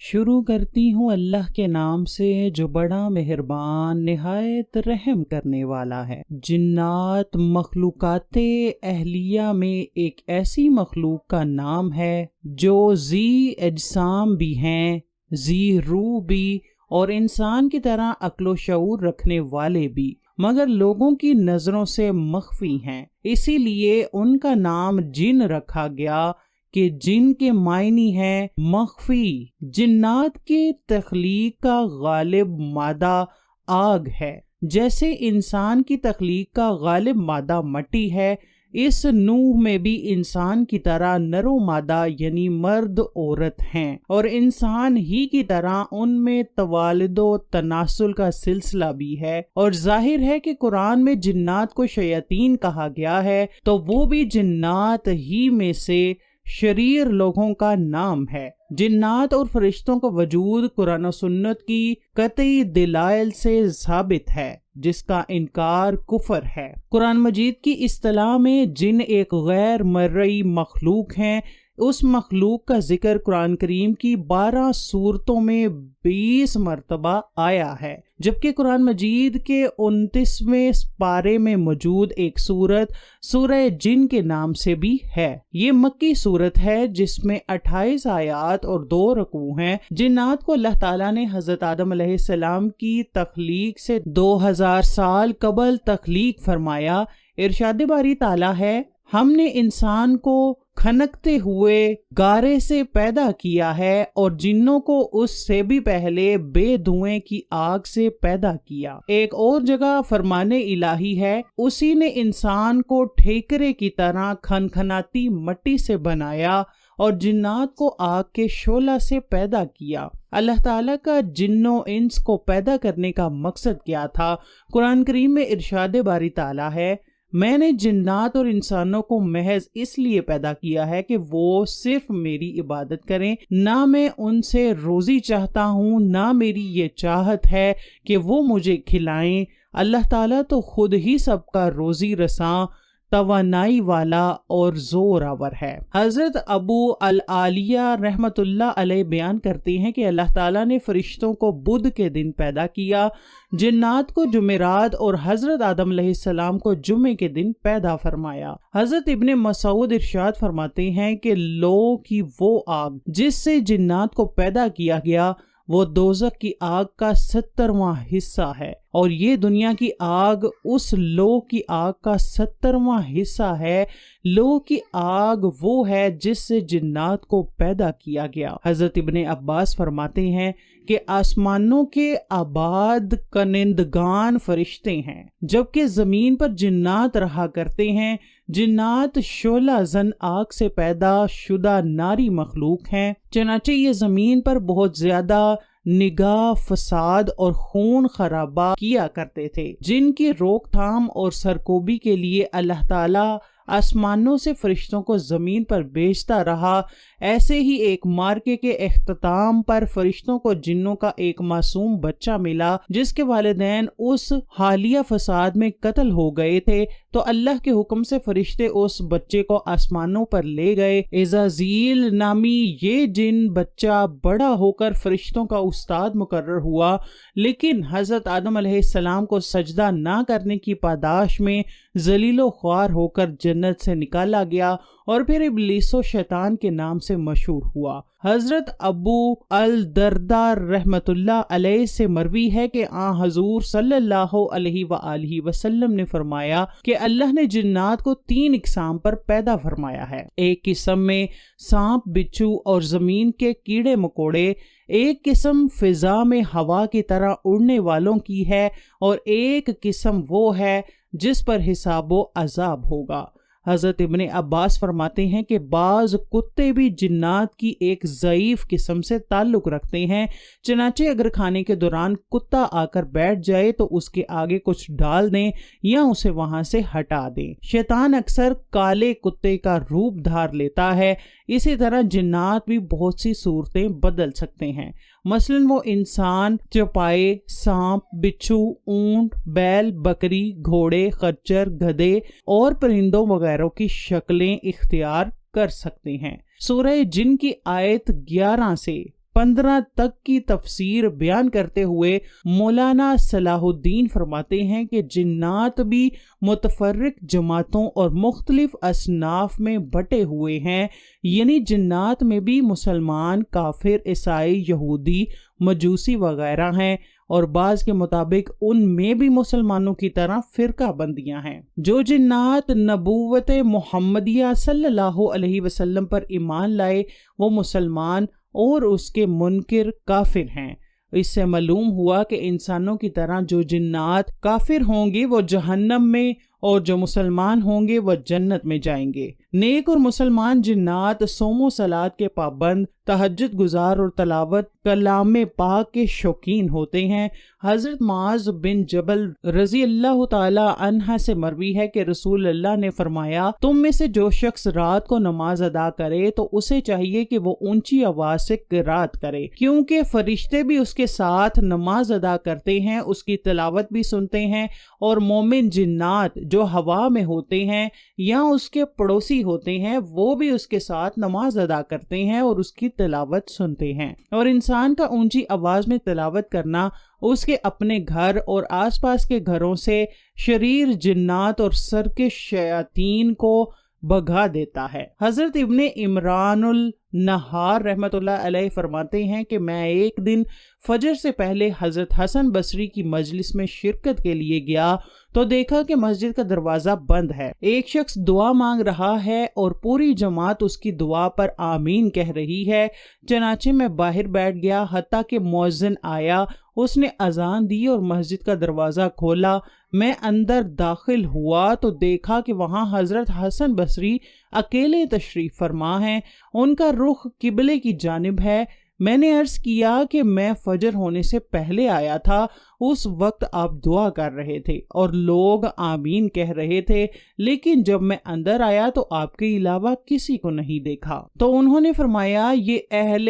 شروع کرتی ہوں اللہ کے نام سے جو بڑا مہربان نہایت رحم کرنے والا ہے۔ جنات مخلوقات اہلیہ میں ایک ایسی مخلوق کا نام ہے جو ذی اجسام بھی ہیں، ذی روح بھی، اور انسان کی طرح عقل و شعور رکھنے والے بھی، مگر لوگوں کی نظروں سے مخفی ہیں۔ اسی لیے ان کا نام جن رکھا گیا کہ جن کے معنی ہے مخفی۔ جنات کی تخلیق کا غالب مادہ آگ ہے، جیسے انسان کی تخلیق کا غالب مادہ مٹی ہے۔ اس نوح میں بھی انسان کی طرح نر و مادہ یعنی مرد عورت ہیں، اور انسان ہی کی طرح ان میں توالد و تناسل کا سلسلہ بھی ہے۔ اور ظاہر ہے کہ قرآن میں جنات کو شیاطین کہا گیا ہے تو وہ بھی جنات ہی میں سے شریر لوگوں کا نام ہے۔ جنات اور فرشتوں کا وجود قرآن و سنت کی قطعی دلائل سے ثابت ہے، جس کا انکار کفر ہے۔ قرآن مجید کی اصطلاح میں جن ایک غیر مرئی مخلوق ہیں۔ اس مخلوق کا ذکر قرآن کریم کی 12 سورتوں میں 20 مرتبہ آیا ہے، جبکہ قرآن مجید کے 29ویں پارے میں موجود ایک سورت سورہ جن کے نام سے بھی ہے۔ یہ مکی سورت ہے جس میں 28 آیات اور 2 رکوع ہیں۔ جنات کو اللہ تعالیٰ نے حضرت آدم علیہ السلام کی تخلیق سے 2000 سال قبل تخلیق فرمایا۔ ارشاد باری تعالیٰ ہے، ہم نے انسان کو کھنکتے ہوئے گارے سے پیدا کیا ہے اور جنوں کو اس سے بھی پہلے بے دھوئیں کی آگ سے پیدا کیا۔ ایک اور جگہ فرمان الہی ہے، اسی نے انسان کو ٹھیکرے کی طرح کھنکھناتی مٹی سے بنایا اور جنات کو آگ کے شعلہ سے پیدا کیا۔ اللہ تعالیٰ کا جنوں انس کو پیدا کرنے کا مقصد کیا تھا؟ قرآن کریم میں ارشاد باری تعالیٰ ہے، میں نے جنات اور انسانوں کو محض اس لیے پیدا کیا ہے کہ وہ صرف میری عبادت کریں، نہ میں ان سے روزی چاہتا ہوں، نہ میری یہ چاہت ہے کہ وہ مجھے کھلائیں۔ اللہ تعالیٰ تو خود ہی سب کا روزی رساں، توانائی والا اور زور آور ہے۔ حضرت ابو العالیہ رحمت اللہ علیہ بیان کرتے ہیں کہ اللہ تعالیٰ نے فرشتوں کو بدھ کے دن پیدا کیا، جنات کو جمعرات اور حضرت آدم علیہ السلام کو جمعے کے دن پیدا فرمایا۔ حضرت ابن مسعود ارشاد فرماتے ہیں کہ لو کی وہ آگ جس سے جنات کو پیدا کیا گیا وہ دوزخ کی آگ کا 70واں حصہ ہے، اور یہ دنیا کی آگ اس لو کی آگ کا 70واں حصہ ہے۔ لو کی آگ وہ ہے جس سے جنات کو پیدا کیا گیا۔ حضرت ابن عباس فرماتے ہیں کہ آسمانوں کے آباد کنندگان فرشتے ہیں، جبکہ زمین پر جنات رہا کرتے ہیں۔ جنات شعلہ زن آگ سے پیدا شدہ ناری مخلوق ہیں، چنانچہ یہ زمین پر بہت زیادہ نگاہ، فساد اور خون خرابہ کیا کرتے تھے، جن کی روک تھام اور سرکوبی کے لیے اللہ تعالیٰ آسمانوں سے فرشتوں کو زمین پر بھیجتا رہا۔ ایسے ہی ایک مارکے کے اختتام پر فرشتوں کو جنوں کا ایک معصوم بچہ ملا جس کے والدین اس حالیہ فساد میں قتل ہو گئے تھے، تو اللہ کے حکم سے فرشتے اس بچے کو آسمانوں پر لے گئے۔ عزازیل نامی یہ جن بچہ بڑا ہو کر فرشتوں کا استاد مقرر ہوا، لیکن حضرت آدم علیہ السلام کو سجدہ نہ کرنے کی پاداش میں ذلیل و خوار ہو کر جنت سے نکالا گیا اور پھر ابلیس و شیطان کے نام سے مشہور ہوا۔ حضرت ابو الدرداء رحمت اللہ علیہ سے مروی ہے کہ حضور صلی اللہ علیہ وآلہ وسلم نے فرمایا کہ اللہ نے جنات کو 3 اقسام پر پیدا فرمایا ہے۔ ایک قسم میں سانپ، بچھو اور زمین کے کیڑے مکوڑے، ایک قسم فضا میں ہوا کی طرح اڑنے والوں کی ہے، اور ایک قسم وہ ہے جس پر حساب و عذاب ہوگا۔ حضرت ابن عباس فرماتے ہیں کہ بعض کتے بھی جنات کی ایک ضعیف قسم سے تعلق رکھتے ہیں، چنانچہ اگر کھانے کے دوران کتا آ کر بیٹھ جائے تو اس کے آگے کچھ ڈال دیں یا اسے وہاں سے ہٹا دیں۔ شیطان اکثر کالے کتے کا روپ دھار لیتا ہے۔ اسی طرح جنات بھی بہت سی صورتیں بدل سکتے ہیں، مثلاً وہ انسان، چوپائے، سانپ، بچھو، اونٹ، بیل، بکری، گھوڑے، خچر، گدھے اور پرندوں وغیرہ کی شکلیں اختیار کر سکتے ہیں۔ سورہ جن کی آیت 11 سے 15 تک کی تفسیر بیان کرتے ہوئے مولانا صلاح الدین فرماتے ہیں کہ جنات بھی متفرق جماعتوں اور مختلف اصناف میں بٹے ہوئے ہیں، یعنی جنات میں بھی مسلمان، کافر، عیسائی، یہودی، مجوسی وغیرہ ہیں، اور بعض کے مطابق ان میں بھی مسلمانوں کی طرح فرقہ بندیاں ہیں۔ جو جنات نبوت محمدیہ صلی اللہ علیہ وسلم پر ایمان لائے وہ مسلمان اور اس کے منکر کافر ہیں۔ اس سے معلوم ہوا کہ انسانوں کی طرح جو جنات کافر ہوں گے وہ جہنم میں، اور جو مسلمان ہوں گے وہ جنت میں جائیں گے۔ نیک اور مسلمان جنات صوم و صلات کے پابند، تہجد گزار اور تلاوت کلام پاک کے شوقین ہوتے ہیں۔ حضرت معاذ بن جبل رضی اللہ تعالی عنہ سے مروی ہے کہ رسول اللہ نے فرمایا، تم میں سے جو شخص رات کو نماز ادا کرے تو اسے چاہیے کہ وہ اونچی آواز سے قرات کرے، کیونکہ فرشتے بھی اس کے ساتھ نماز ادا کرتے ہیں، اس کی تلاوت بھی سنتے ہیں، اور مومن جنات جو ہوا میں ہوتے ہیں یا اس کے پڑوسی ہوتے ہیں وہ بھی اس کے ساتھ نماز ادا کرتے ہیں اور اس کی تلاوت سنتے ہیں۔ اور انسان کا اونچی آواز میں تلاوت کرنا اس کے اپنے گھر اور آس پاس کے گھروں سے شریر جنات اور سرکش شیاطین کو بھگا دیتا ہے۔ حضرت ابن عمران النہار رحمۃ اللہ علیہ فرماتے ہیں کہ میں ایک دن فجر سے پہلے حضرت حسن بصری کی مجلس میں شرکت کے لیے گیا تو دیکھا کہ مسجد کا دروازہ بند ہے، ایک شخص دعا مانگ رہا ہے اور پوری جماعت اس کی دعا پر آمین کہہ رہی ہے۔ چنانچہ میں باہر بیٹھ گیا حتیٰ کہ مؤذن آیا، اس نے اذان دی اور مسجد کا دروازہ کھولا۔ میں اندر داخل ہوا تو دیکھا کہ وہاں حضرت حسن بصری اکیلے تشریف فرما ہیں، ان کا رخ قبلے کی جانب ہے۔ میں نے عرض کیا کہ میں فجر ہونے سے پہلے آیا تھا، اس وقت آپ دعا کر رہے تھے اور لوگ آمین کہہ رہے تھے، لیکن جب میں اندر آیا تو آپ کے علاوہ کسی کو نہیں دیکھا۔ تو انہوں نے فرمایا، یہ اہل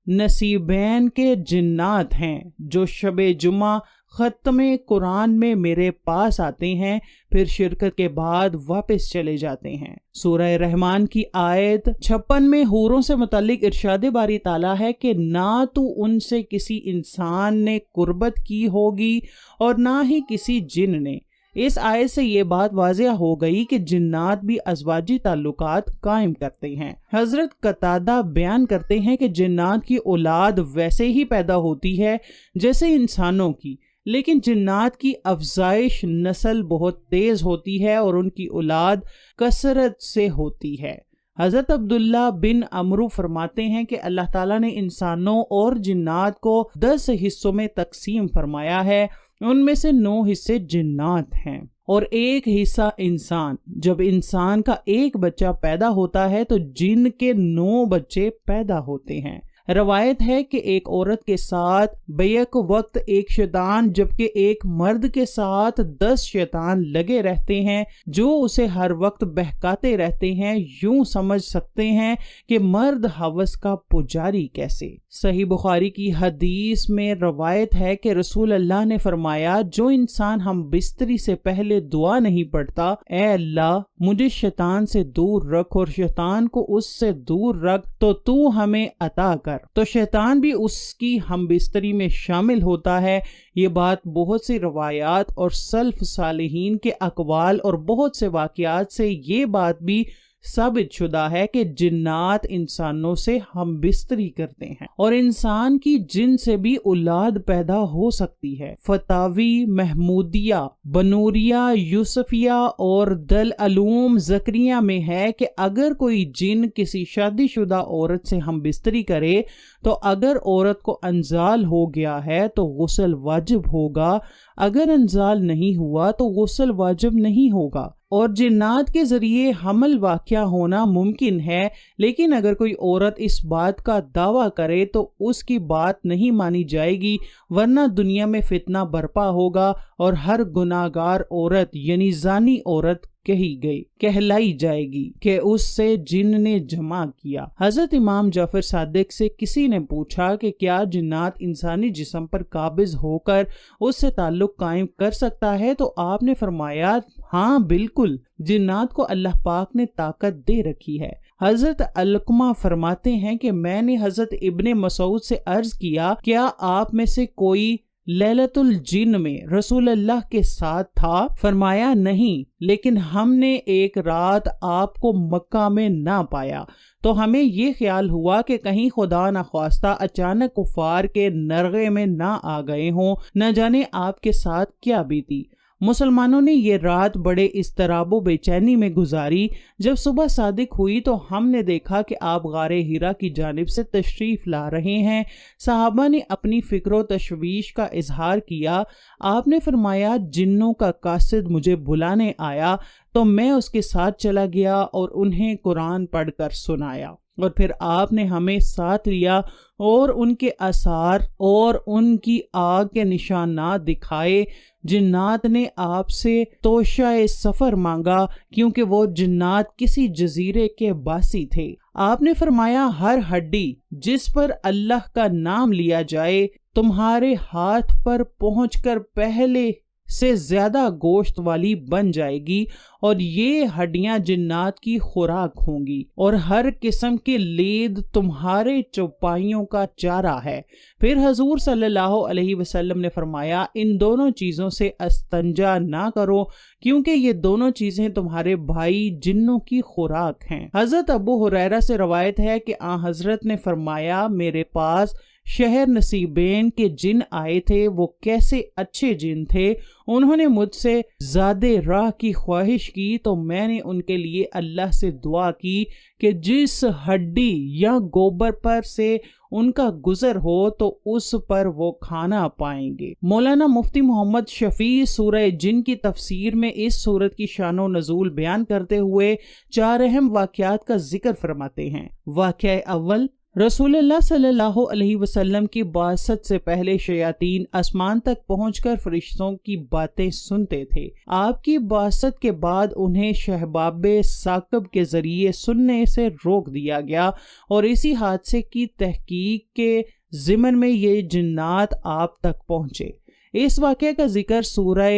نصیبین کے جنات ہیں جو شب جمعہ ختم قرآن میں میرے پاس آتے ہیں، پھر شرکت کے بعد واپس چلے جاتے ہیں۔ سورہ رحمان کی آیت 56 میں حوروں سے متعلق ارشاد باری تعالیٰ ہے کہ نہ تو ان سے کسی انسان نے قربت کی ہوگی اور نہ ہی کسی جن نے۔ اس آیت سے یہ بات واضح ہو گئی کہ جنات بھی ازواجی تعلقات قائم کرتے ہیں۔ حضرت قتادہ بیان کرتے ہیں کہ جنات کی اولاد ویسے ہی پیدا ہوتی ہے جیسے انسانوں کی، لیکن جنات کی افزائش نسل بہت تیز ہوتی ہے اور ان کی اولاد کثرت سے ہوتی ہے۔ حضرت عبداللہ بن عمرو فرماتے ہیں کہ اللہ تعالیٰ نے انسانوں اور جنات کو 10 حصوں میں تقسیم فرمایا ہے، ان میں سے 9 حصے جنات ہیں اور 1 حصہ انسان۔ جب انسان کا ایک بچہ پیدا ہوتا ہے تو جن کے 9 بچے پیدا ہوتے ہیں۔ روایت ہے کہ ایک عورت کے ساتھ بیک وقت ایک شیطان جبکہ ایک مرد کے ساتھ 10 شیطان لگے رہتے ہیں جو اسے ہر وقت بہکاتے رہتے ہیں۔ یوں سمجھ سکتے ہیں کہ مرد ہوس کا پجاری کیسے۔ صحیح بخاری کی حدیث میں روایت ہے کہ رسول اللہ نے فرمایا، جو انسان ہم بستری سے پہلے دعا نہیں پڑھتا، اے اللہ مجھے شیطان سے دور رکھ اور شیطان کو اس سے دور رکھ تو ہمیں عطا کر، تو شیطان بھی اس کی ہم بستری میں شامل ہوتا ہے۔ یہ بات بہت سی روایات اور سلف صالحین کے اقوال اور بہت سے واقعات سے یہ بات بھی ثابت شدہ ہے کہ جنات انسانوں سے ہم بستری کرتے ہیں اور انسان کی جن سے بھی اولاد پیدا ہو سکتی ہے۔ فتاوی محمودیہ، بنوریہ یوسفیہ اور دل علوم زکریہ میں ہے کہ اگر کوئی جن کسی شادی شدہ عورت سے ہم بستری کرے تو اگر عورت کو انزال ہو گیا ہے تو غسل واجب ہوگا، اگر انزال نہیں ہوا تو غسل واجب نہیں ہوگا۔ اور جنات کے ذریعے حمل واقع ہونا ممکن ہے، لیکن اگر کوئی عورت اس بات کا دعویٰ کرے تو اس کی بات نہیں مانی جائے گی، ورنہ دنیا میں فتنہ برپا ہوگا اور ہر گناہگار عورت یعنی زانی عورت کہلائی جائے گی کہ اس سے جن نے جمع کیا۔ حضرت امام جعفر صادق سے کسی نے پوچھا کہ کیا جنات انسانی جسم پر قابض ہو کر اس سے تعلق قائم کر سکتا ہے، تو آپ نے فرمایا ہاں بالکل، جنات کو اللہ پاک نے طاقت دے رکھی ہے۔ حضرت علقمہ فرماتے ہیں کہ میں نے حضرت ابن مسعود سے عرض کیا کیا آپ میں سے کوئی لیلۃ الجن میں رسول اللہ کے ساتھ تھا؟ فرمایا نہیں، لیکن ہم نے ایک رات آپ کو مکہ میں نہ پایا تو ہمیں یہ خیال ہوا کہ کہیں خدا نخواستہ اچانک کفار کے نرغے میں نہ آ گئے ہوں، نہ جانے آپ کے ساتھ کیا بیتی۔ مسلمانوں نے یہ رات بڑے اضطراب و بے چینی میں گزاری۔ جب صبح صادق ہوئی تو ہم نے دیکھا کہ آپ غار ہیرا کی جانب سے تشریف لا رہے ہیں۔ صحابہ نے اپنی فکر و تشویش کا اظہار کیا۔ آپ نے فرمایا جنوں کا قاصد مجھے بلانے آیا تو میں اس کے ساتھ چلا گیا اور انہیں قرآن پڑھ کر سنایا، اور پھر آپ نے ہمیں ساتھ لیا اور ان کے آثار اور ان کی آگ کے نشانات دکھائے۔ جنات نے آپ سے توشہ سفر مانگا کیونکہ وہ جنات کسی جزیرے کے باسی تھے۔ آپ نے فرمایا ہر ہڈی جس پر اللہ کا نام لیا جائے تمہارے ہاتھ پر پہنچ کر پہلے سے زیادہ گوشت والی بن جائے گی، اور یہ ہڈیاں جنات کی خوراک ہوں گی، اور ہر قسم کے لید تمہارے چوپائیوں کا چارہ ہے۔ پھر حضور صلی اللہ علیہ وسلم نے فرمایا ان دونوں چیزوں سے استنجا نہ کرو کیونکہ یہ دونوں چیزیں تمہارے بھائی جنوں کی خوراک ہیں۔ حضرت ابو ہریرہ سے روایت ہے کہ حضرت نے فرمایا میرے پاس شہر نصیبین کے جن آئے تھے، وہ کیسے اچھے جن تھے۔ انہوں نے مجھ سے زیادہ راہ کی خواہش کی تو میں نے ان کے لیے اللہ سے دعا کی کہ جس ہڈی یا گوبر پر سے ان کا گزر ہو تو اس پر وہ کھانا پائیں گے۔ مولانا مفتی محمد شفیع سورہ جن کی تفسیر میں اس سورت کی شان و نزول بیان کرتے ہوئے 4 اہم واقعات کا ذکر فرماتے ہیں۔ واقعہ اول، رسول اللہ صلی اللہ علیہ وسلم کی بعثت سے پہلے شیاطین آسمان تک پہنچ کر فرشتوں کی باتیں سنتے تھے۔ آپ کی بعثت کے بعد انہیں شہباب ثاقب کے ذریعے سننے سے روک دیا گیا، اور اسی حادثے کی تحقیق کے ضمن میں یہ جنات آپ تک پہنچے۔ اس واقعے کا ذکر سورہ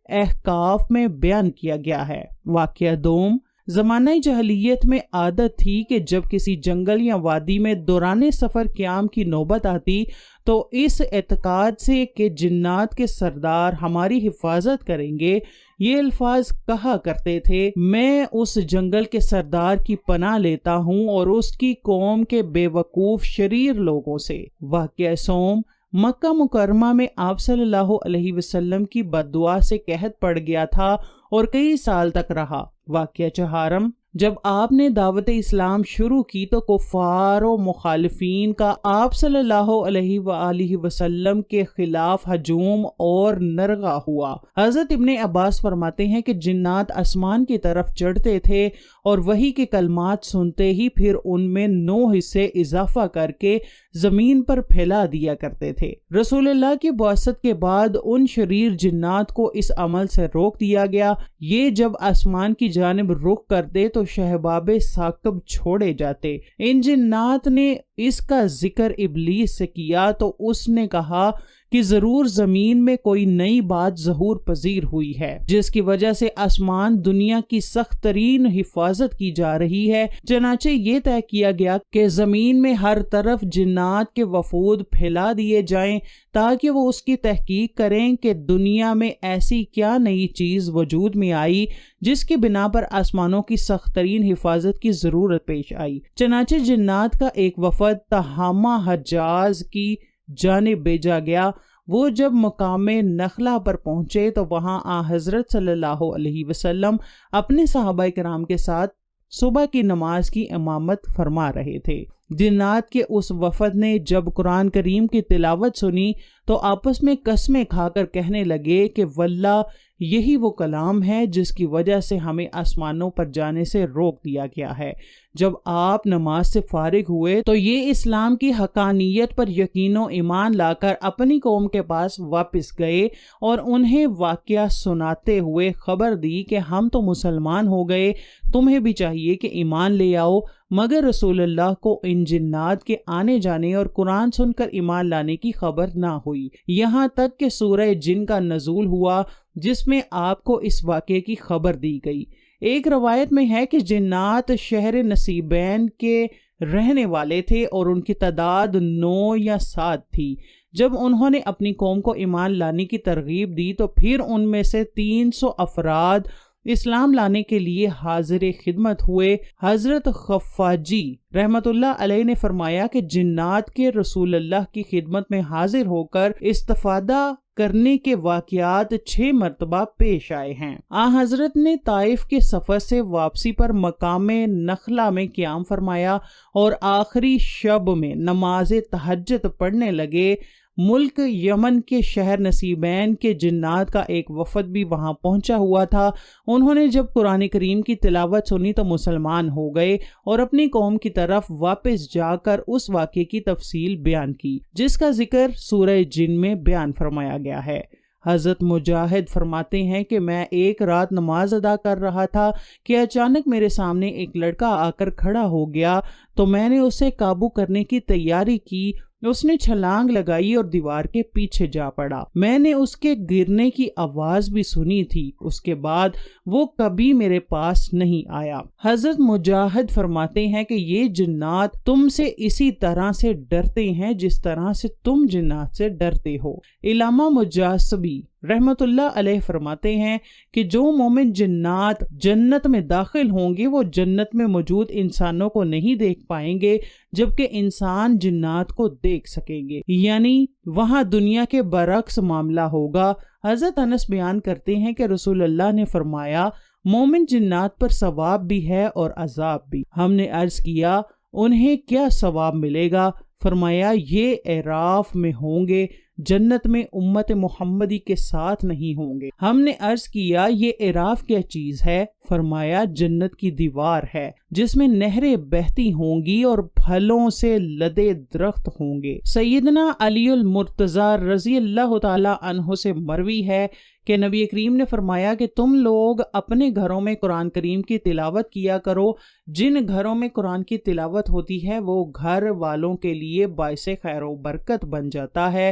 احقاف میں بیان کیا گیا ہے۔ واقعہ دوم، زمانہ جاہلیت میں عادت تھی کہ جب کسی جنگل یا وادی میں دوران سفر قیام کی نوبت آتی تو اس اعتقاد سے کہ جنات کے سردار ہماری حفاظت کریں گے، یہ الفاظ کہا کرتے تھے میں اس جنگل کے سردار کی پناہ لیتا ہوں اور اس کی قوم کے بے وقوف شریر لوگوں سے۔ واقعہ سوم، مکہ مکرمہ میں آپ صلی اللہ علیہ وسلم کی بددعا سے قحط پڑ گیا تھا اور کئی سال تک رہا۔ واقعہ چہارم، جب آپ نے دعوت اسلام شروع کی تو کفار و مخالفین کا آپ صلی اللہ علیہ وآلہ وسلم کے خلاف ہجوم اور نرغہ ہوا۔ حضرت ابن عباس فرماتے ہیں کہ جنات آسمان کی طرف چڑھتے تھے اور وحی کے کلمات سنتے ہی پھر ان میں 9 حصے اضافہ کر کے زمین پر پھیلا دیا کرتے تھے۔ رسول اللہ کی بعثت کے بعد ان شریر جنات کو اس عمل سے روک دیا گیا۔ یہ جب آسمان کی جانب رخ کرتے تو شہباب ثاقب چھوڑے جاتے۔ ان جنات نے اس کا ذکر ابلیس سے کیا تو اس نے کہا کہ ضرور زمین میں کوئی نئی بات ظہور پذیر ہوئی ہے جس کی وجہ سے آسمان دنیا کی سخت ترین حفاظت کی جا رہی ہے۔ چنانچہ یہ طے کیا گیا کہ زمین میں ہر طرف جنات کے وفود پھیلا دیے جائیں تاکہ وہ اس کی تحقیق کریں کہ دنیا میں ایسی کیا نئی چیز وجود میں آئی جس کی بنا پر آسمانوں کی سخت ترین حفاظت کی ضرورت پیش آئی۔ چنانچہ جنات کا ایک وفد تہامہ حجاز کی جانب بھیجا گیا۔ وہ جب مقام نخلا پر پہنچے تو وہاں حضرت صلی اللہ علیہ وسلم اپنے صحابہ کرام کے ساتھ صبح کی نماز کی امامت فرما رہے تھے۔ جنات کے اس وفد نے جب قرآن کریم کی تلاوت سنی تو آپس میں قسمیں کھا کر کہنے لگے کہ واللہ یہی وہ کلام ہے جس کی وجہ سے ہمیں آسمانوں پر جانے سے روک دیا گیا ہے۔ جب آپ نماز سے فارغ ہوئے تو یہ اسلام کی حقانیت پر یقین و ایمان لا کر اپنی قوم کے پاس واپس گئے اور انہیں واقعہ سناتے ہوئے خبر دی کہ ہم تو مسلمان ہو گئے، تمہیں بھی چاہیے کہ ایمان لے آؤ۔ مگر رسول اللہ کو ان جنات کے آنے جانے اور قرآن سن کر ایمان لانے کی خبر نہ ہوئی، یہاں تک کہ سورہ جن کا نزول ہوا جس میں آپ کو اس واقعے کی خبر دی گئی۔ ایک روایت میں ہے کہ جنات شہر نصیبین کے رہنے والے تھے اور ان کی تعداد 9 یا 7 تھی۔ جب انہوں نے اپنی قوم کو ایمان لانے کی ترغیب دی تو پھر ان میں سے 300 افراد اسلام لانے کے لیے حاضر خدمت ہوئے۔ حضرت خفاجی رحمت اللہ علیہ نے فرمایا کہ جنات کے رسول اللہ کی خدمت میں حاضر ہو کر استفادہ کرنے کے واقعات 6 مرتبہ پیش آئے ہیں۔ حضرت نے طائف کے سفر سے واپسی پر مقام نخلا میں قیام فرمایا اور آخری شب میں نماز تہجد پڑھنے لگے۔ ملک یمن کے شہر نصیبین کے جنات کا ایک وفد بھی وہاں پہنچا ہوا تھا۔ انہوں نے جب قرآن کریم کی تلاوت سنی تو مسلمان ہو گئے اور اپنی قوم کی طرف واپس جا کر اس واقعے کی تفصیل بیان کی جس کا ذکر سورہ جن میں بیان فرمایا گیا ہے۔ حضرت مجاہد فرماتے ہیں کہ میں ایک رات نماز ادا کر رہا تھا کہ اچانک میرے سامنے ایک لڑکا آ کر کھڑا ہو گیا تو میں نے اسے قابو کرنے کی تیاری کی۔ اس نے چھلانگ لگائی اور دیوار کے پیچھے جا پڑا۔ میں نے اس کے گرنے کی آواز بھی سنی تھی۔ اس کے بعد وہ کبھی میرے پاس نہیں آیا۔ حضرت مجاہد فرماتے ہیں کہ یہ جنات تم سے اسی طرح سے ڈرتے ہیں جس طرح سے تم جنات سے ڈرتے ہو۔ علامہ مجاسبی رحمت اللہ علیہ فرماتے ہیں کہ جو مومن جنات جنت میں داخل ہوں گے وہ جنت میں موجود انسانوں کو نہیں دیکھ پائیں گے جبکہ انسان جنات کو دیکھ سکیں گے، یعنی وہاں دنیا کے برعکس معاملہ ہوگا۔ حضرت انس بیان کرتے ہیں کہ رسول اللہ نے فرمایا مومن جنات پر ثواب بھی ہے اور عذاب بھی۔ ہم نے عرض کیا انہیں کیا ثواب ملے گا؟ فرمایا یہ اعراف میں ہوں گے، جنت میں امت محمدی کے ساتھ نہیں ہوں گے۔ ہم نے عرض کیا یہ اعراف کیا چیز ہے؟ فرمایا جنت کی دیوار ہے جس میں نہریں بہتی ہوں گی اور پھلوں سے لدے درخت ہوں گے۔ سیدنا علی المرتضی رضی اللہ تعالی عنہ سے مروی ہے کہ نبی کریم نے فرمایا کہ تم لوگ اپنے گھروں میں قرآن کریم کی تلاوت کیا کرو۔ جن گھروں میں قرآن کی تلاوت ہوتی ہے وہ گھر والوں کے لیے باعث خیر و برکت بن جاتا ہے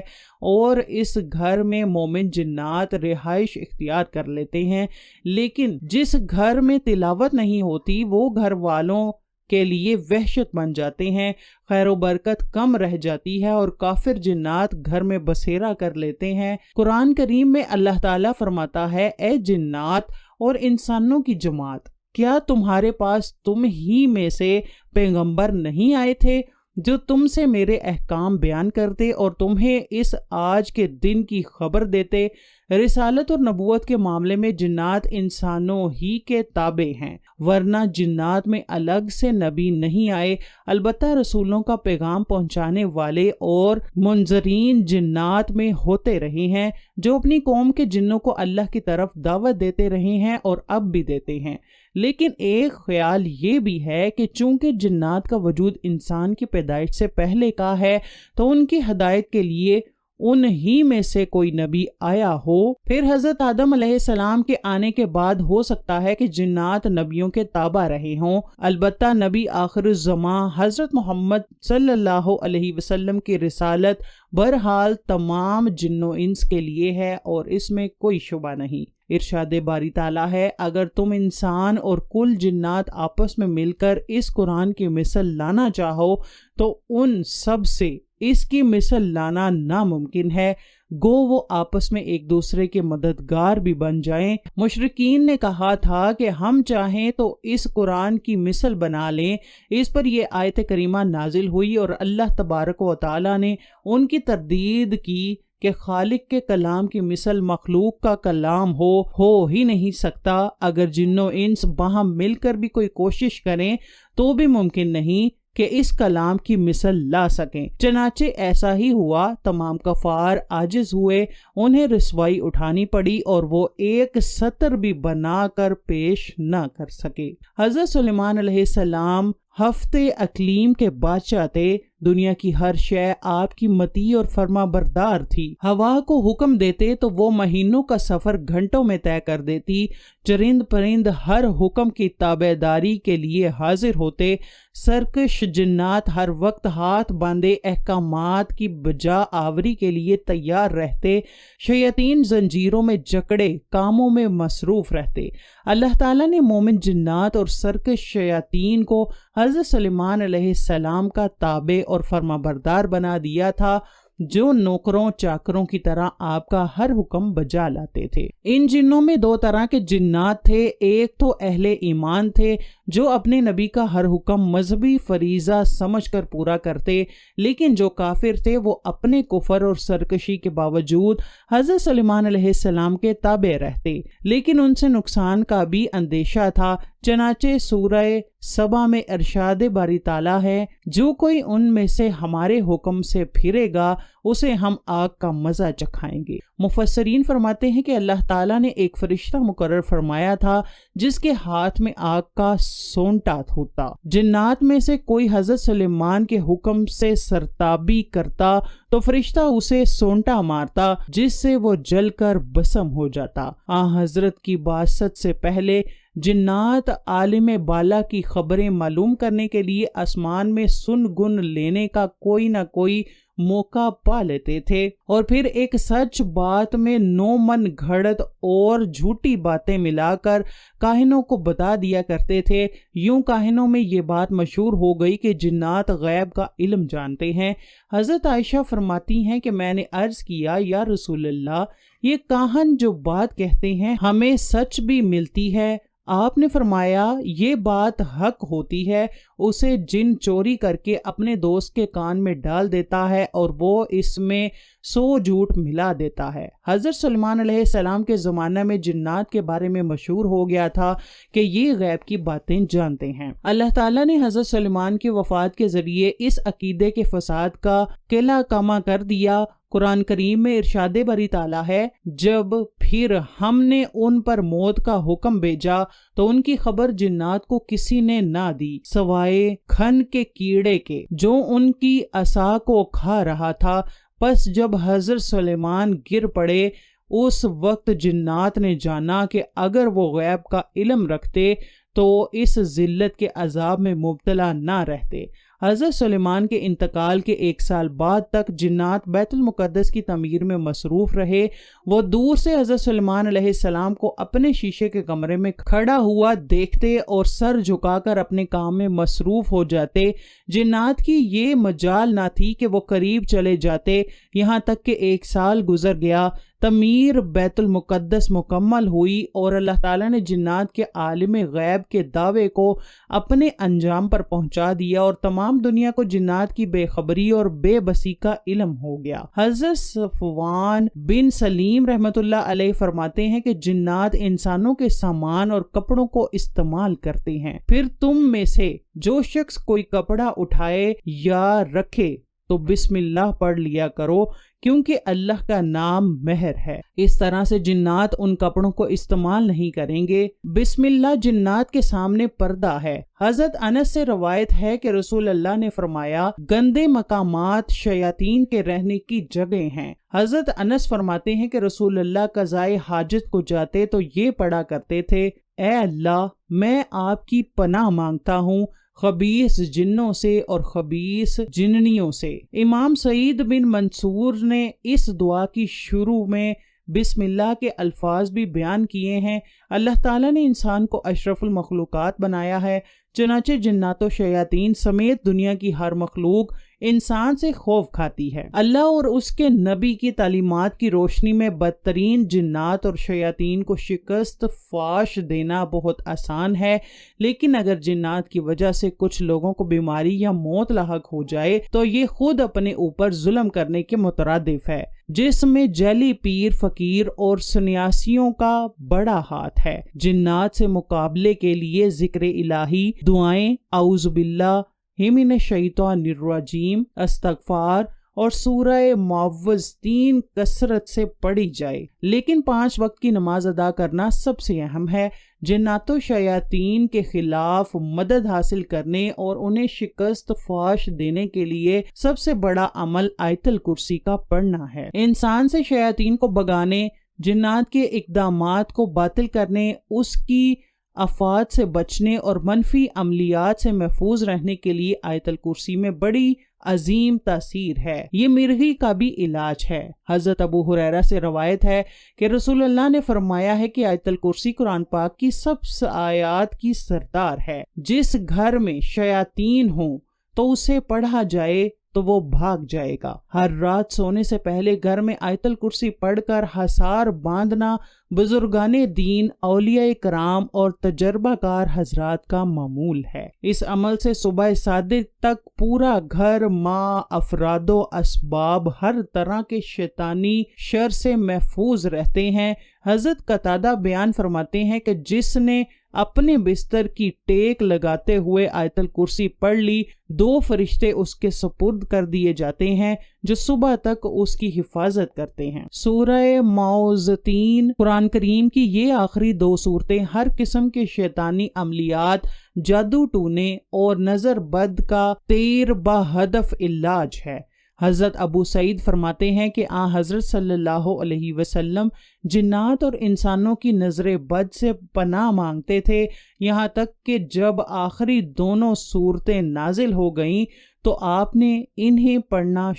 اور اس گھر میں مومن جنات رہائش اختیار کر لیتے ہیں، لیکن جس گھر میں تلاوت نہیں ہوتی وہ گھر والوں کے لیے وحشت بن جاتے ہیں، خیر و برکت کم رہ جاتی ہے اور کافر جنات گھر میں بسیرا کر لیتے ہیں۔ قرآن کریم میں اللہ تعالیٰ فرماتا ہے اے جنات اور انسانوں کی جماعت، کیا تمہارے پاس تم ہی میں سے پیغمبر نہیں آئے تھے جو تم سے میرے احکام بیان کرتے اور تمہیں اس آج کے دن کی خبر دیتے؟ رسالت اور نبوت کے معاملے میں جنات انسانوں ہی کے تابع ہیں، ورنہ جنات میں الگ سے نبی نہیں آئے، البتہ رسولوں کا پیغام پہنچانے والے اور منذرین جنات میں ہوتے رہے ہیں جو اپنی قوم کے جنوں کو اللہ کی طرف دعوت دیتے رہے ہیں اور اب بھی دیتے ہیں۔ لیکن ایک خیال یہ بھی ہے کہ چونکہ جنات کا وجود انسان کی پیدائش سے پہلے کا ہے تو ان کی ہدایت کے لیے انہی میں سے کوئی نبی آیا ہو۔ پھر حضرت آدم علیہ السلام کے آنے کے بعد ہو سکتا ہے کہ جنات نبیوں کے تابع رہے ہوں، البتہ نبی آخر الزمان حضرت محمد صلی اللہ علیہ وسلم کی رسالت بہرحال تمام جن و انس کے لیے ہے اور اس میں کوئی شبہ نہیں۔ ارشاد باری تعالیٰ ہے اگر تم انسان اور کل جنات آپس میں مل کر اس قرآن کی مثل لانا چاہو تو ان سب سے اس کی مثل لانا ناممکن ہے، گو وہ آپس میں ایک دوسرے کے مددگار بھی بن جائیں۔ مشرکین نے کہا تھا کہ ہم چاہیں تو اس قرآن کی مثل بنا لیں۔ اس پر یہ آیت کریمہ نازل ہوئی اور اللہ تبارک و تعالیٰ نے ان کی تردید کی کہ خالق کے کلام کی مثل مخلوق کا کلام ہو ہی نہیں سکتا۔ اگر جن و انس باہم مل کر بھی کوئی کوشش کریں تو بھی ممکن نہیں کہ اس کلام کی مثل لا سکیں۔ چنانچہ ایسا ہی ہوا، تمام کفار عاجز ہوئے، انہیں رسوائی اٹھانی پڑی اور وہ ایک سطر بھی بنا کر پیش نہ کر سکے۔ حضرت سلیمان علیہ السلام ہفتے اقلیم کے بادشاہ تھے۔ دنیا کی ہر شے آپ کی مطیع اور فرما بردار تھی۔ ہوا کو حکم دیتے تو وہ مہینوں کا سفر گھنٹوں میں طے کر دیتی۔ چرند پرند ہر حکم کی تابع داری کے لیے حاضر ہوتے۔ سرکش جنات ہر وقت ہاتھ باندھے احکامات کی بجا آوری کے لیے تیار رہتے۔ شیاطین زنجیروں میں جکڑے کاموں میں مصروف رہتے۔ اللہ تعالیٰ نے مومن جنات اور سرکش شیاطین کو حضرت سلیمان علیہ السلام کا تابع اور فرما بردار بنا دیا تھا، جو نوکروں چاکروں کی طرح آپ کا ہر حکم بجا لاتے تھے۔ ان جنوں میں دو طرح کے جنات تھے، ایک تو اہل ایمان تھے جو اپنے نبی کا ہر حکم مذہبی فریضہ سمجھ کر پورا کرتے، لیکن جو کافر تھے وہ اپنے کفر اور سرکشی کے باوجود حضرت سلیمان علیہ السلام کے تابع رہتے، لیکن ان سے نقصان کا بھی اندیشہ تھا۔ چنانچہ سورہ سبا میں ارشاد باری تعالیٰ ہے، جو کوئی ان میں سے ہمارے حکم سے پھرے گا اسے ہم آگ کا مزہ چکھائیں گے۔ مفسرین فرماتے ہیں کہ اللہ تعالیٰ نے ایک فرشتہ مقرر فرمایا تھا جس کے ہاتھ میں آگ کا سونٹا ہوتا۔ جنات میں سے کوئی حضرت سلیمان کے حکم سے سرتابی کرتا تو فرشتہ اسے سونٹا مارتا، جس سے وہ جل کر بسم ہو جاتا۔ حضرت کی بعثت سے پہلے جنات عالم بالا کی خبریں معلوم کرنے کے لیے آسمان میں سن گن لینے کا کوئی نہ کوئی موقع پا لیتے تھے، اور پھر ایک سچ بات میں 9 من گھڑت اور جھوٹی باتیں ملا کر کاہنوں کو بتا دیا کرتے تھے۔ یوں کاہنوں میں یہ بات مشہور ہو گئی کہ جنات غیب کا علم جانتے ہیں۔ حضرت عائشہ فرماتی ہیں کہ میں نے عرض کیا، یا رسول اللہ، یہ کاہن جو بات کہتے ہیں ہمیں سچ بھی ملتی ہے؟ آپ نے فرمایا، یہ بات حق ہوتی ہے، اسے جن چوری کر کے اپنے دوست کے کان میں ڈال دیتا ہے اور وہ اس میں 100 جھوٹ ملا دیتا ہے۔ حضرت سلیمان علیہ السلام کے زمانہ میں جنات کے بارے میں مشہور ہو گیا تھا کہ یہ غیب کی باتیں جانتے ہیں۔ اللہ تعالیٰ نے حضرت سلیمان کی وفات کے ذریعے اس عقیدے کے فساد کا قلع کما کر دیا۔ قرآن کریم میں ارشاد باری تعالیٰ ہے، جب پھر ہم نے ان پر موت کا حکم بھیجا تو ان کی خبر جنات کو کسی نے نہ دی سوائے کھن کے کیڑے کے جو ان کی عصا کو کھا رہا تھا۔ پس جب حضرت سلیمان گر پڑے، اس وقت جنات نے جانا کہ اگر وہ غیب کا علم رکھتے تو اس ذلت کے عذاب میں مبتلا نہ رہتے۔ حضرت سلیمان کے انتقال کے 1 سال بعد تک جنات بیت المقدس کی تعمیر میں مصروف رہے۔ وہ دور سے حضرت سلیمان علیہ السلام کو اپنے شیشے کے کمرے میں کھڑا ہوا دیکھتے اور سر جھکا کر اپنے کام میں مصروف ہو جاتے۔ جنات کی یہ مجال نہ تھی کہ وہ قریب چلے جاتے، یہاں تک کہ 1 سال گزر گیا۔ تعمیر بیت المقدس مکمل ہوئی اور اللہ تعالیٰ نے جنات کے عالم غیب کے دعوے کو اپنے انجام پر پہنچا دیا اور تمام دنیا کو جنات کی بے خبری اور بے بسی کا علم ہو گیا۔ حضرت صفوان بن سلیم رحمۃ اللہ علیہ فرماتے ہیں کہ جنات انسانوں کے سامان اور کپڑوں کو استعمال کرتے ہیں، پھر تم میں سے جو شخص کوئی کپڑا اٹھائے یا رکھے تو بسم اللہ پڑھ لیا کرو، کیونکہ اللہ کا نام مہر ہے۔ اس طرح سے جنات ان کپڑوں کو استعمال نہیں کریں گے۔ بسم اللہ جنات کے سامنے پردہ ہے۔ حضرت انس سے روایت ہے کہ رسول اللہ نے فرمایا، گندے مقامات شیاطین کے رہنے کی جگہ ہیں۔ حضرت انس فرماتے ہیں کہ رسول اللہ قضائے حاجت کو جاتے تو یہ پڑھا کرتے تھے، اے اللہ، میں آپ کی پناہ مانگتا ہوں خبیث جنوں سے اور خبیث جننیوں سے۔ امام سعید بن منصور نے اس دعا کی شروع میں بسم اللہ کے الفاظ بھی بیان کیے ہیں۔ اللہ تعالیٰ نے انسان کو اشرف المخلوقات بنایا ہے، چنانچہ جنات و شیاطین سمیت دنیا کی ہر مخلوق انسان سے خوف کھاتی ہے۔ اللہ اور اس کے نبی کی تعلیمات کی روشنی میں بدترین جنات اور شیاطین کو شکست فاش دینا بہت آسان ہے، لیکن اگر جنات کی وجہ سے کچھ لوگوں کو بیماری یا موت لاحق ہو جائے تو یہ خود اپنے اوپر ظلم کرنے کے مترادف ہے، جس میں جعلی پیر فقیر اور سنیاسیوں کا بڑا ہاتھ ہے۔ جنات سے مقابلے کے لیے ذکر الہی، دعائیں، اعوذ باللہ من الشیطان الرجیم، استغفار اور سورہ معوذتین کثرت سے پڑھی جائے، لیکن 5 وقت کی نماز ادا کرنا سب سے اہم ہے۔ جنات و شیاطین کے خلاف مدد حاصل کرنے اور انہیں شکست فاش دینے کے لیے سب سے بڑا عمل آیت الکرسی کا پڑھنا ہے۔ انسان سے شیاطین کو بھگانے، جنات کے اقدامات کو باطل کرنے، اس کی آفات سے بچنے اور منفی عملیات سے محفوظ رہنے کے لیے آیت الکرسی میں بڑی عظیم تاثیر ہے۔ یہ مرغی کا بھی علاج ہے۔ حضرت ابو ہریرہ سے روایت ہے کہ رسول اللہ نے فرمایا ہے کہ آیت الکرسی قرآن پاک کی سب آیات کی سردار ہے۔ جس گھر میں شیاطین ہوں تو اسے پڑھا جائے تو وہ بھاگ جائے گا۔ ہر رات سونے سے پہلے گھر میں آیت الکرسی پڑھ کر حصار باندھنا بزرگان دین، اولیاء کرام اور تجربہ کار حضرات کا معمول ہے۔ اس عمل سے صبح صادق تک پورا گھر، ماں، افراد و اسباب ہر طرح کے شیطانی شر سے محفوظ رہتے ہیں۔ حضرت قتادہ بیان فرماتے ہیں کہ جس نے اپنے بستر کی ٹیک لگاتے ہوئے آیت الکرسی پڑھ لی، 2 فرشتے اس کے سپرد کر دیے جاتے ہیں جو صبح تک اس کی حفاظت کرتے ہیں۔ سورہ معوذتین قرآن کریم کی یہ آخری 2 سورتیں ہر قسم کے شیطانی عملیات، جادو ٹونے اور نظر بد کا تیر با ہدف علاج ہے۔ حضرت ابو سعید فرماتے ہیں کہ حضرت صلی اللہ علیہ وسلم جنات اور انسانوں کی نظر بد سے پناہ مانگتے تھے، یہاں تک کہ جب آخری دونوں صورتیں نازل ہو گئیں تو آپ نے انہیں پڑھنا